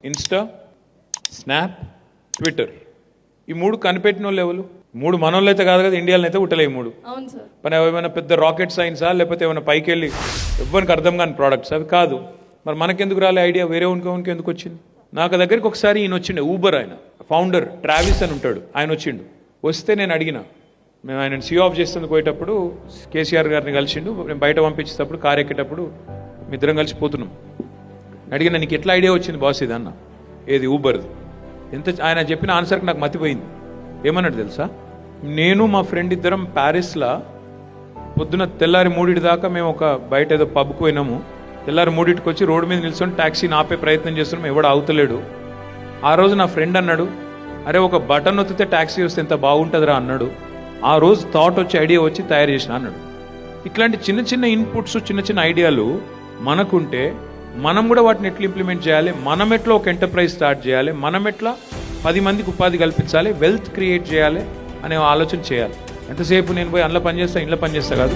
Insta, snap, Twitter. ఈ మూడు కనిపెట్టిన వాళ్ళు ఎవరు? మూడు మనోళ్ళు అయితే కాదు కదా, ఇండియాలో అయితే ఉట్టలేవు మూడు. అవును సార్. పని ఏమైనా పెద్ద రాకెట్ సైన్సా, లేకపోతే ఏమైనా పైకి వెళ్ళి ఎవ్వరికి అర్థం కాని ప్రోడక్ట్స్ అవి కాదు. మరి మనకెందుకు రాలే ఐడియా? వేరే ఉనికి ఎందుకు వచ్చింది? నాకు దగ్గరికి ఒకసారి ఈయన వచ్చిండే, ఊబర్ ఆయన ఫౌండర్ ట్రావిస్ అని ఉంటాడు, ఆయన వచ్చిండు. వస్తే నేను అడిగిన, మేము ఆయన సీ ఆఫ్ చేస్తుంది పోయేటప్పుడు కేసీఆర్ గారిని కలిసిండు, నేను బయట పంపించేటప్పుడు కారు ఎక్కేటప్పుడు మీ ఇద్దరం కలిసి పోతున్నాం. అడిగిన, నీకు ఎట్లా ఐడియా వచ్చింది బాస్ ఇది అన్న? ఏది ఊబర్ది? ఎంత ఆయన చెప్పిన ఆన్సర్కి నాకు మతిపోయింది. ఏమన్నాడు తెలుసా? నేను మా ఫ్రెండ్ ఇద్దరం ప్యారిస్లో పొద్దున తెల్లారి 3 దాకా మేము ఒక బయట ఏదో పబ్కి పోయినాము. తెల్లారి 3కి వచ్చి రోడ్డు మీద నిల్చొని ట్యాక్సీని ఆపే ప్రయత్నం చేస్తున్నాం, ఎవడు అవుతలేడు. ఆ రోజు నా ఫ్రెండ్ అన్నాడు, అరే ఒక బటన్ ఒత్తితే ట్యాక్సీ వస్తే ఎంత బాగుంటుందిరా అన్నాడు. ఆ రోజు థాట్ వచ్చి ఐడియా వచ్చి తయారు చేసిన అన్నాడు. ఇట్లాంటి చిన్న చిన్న ఇన్పుట్స్, చిన్న చిన్న ఐడియాలు మనకుంటే మనం కూడా వాటిని ఎట్లా ఇంప్లిమెంట్ చేయాలి, మనం ఎట్లా ఒక ఎంటర్ప్రైజ్ స్టార్ట్ చేయాలి, మనం ఎట్లా 10 మందికి ఉపాధి కల్పించాలి, వెల్త్ క్రియేట్ చేయాలి అనే ఆలోచన చేయాలి. ఎంతసేపు నేను పోయి అందులో పనిచేస్తా ఇంట్లో పనిచేస్తా కాదు.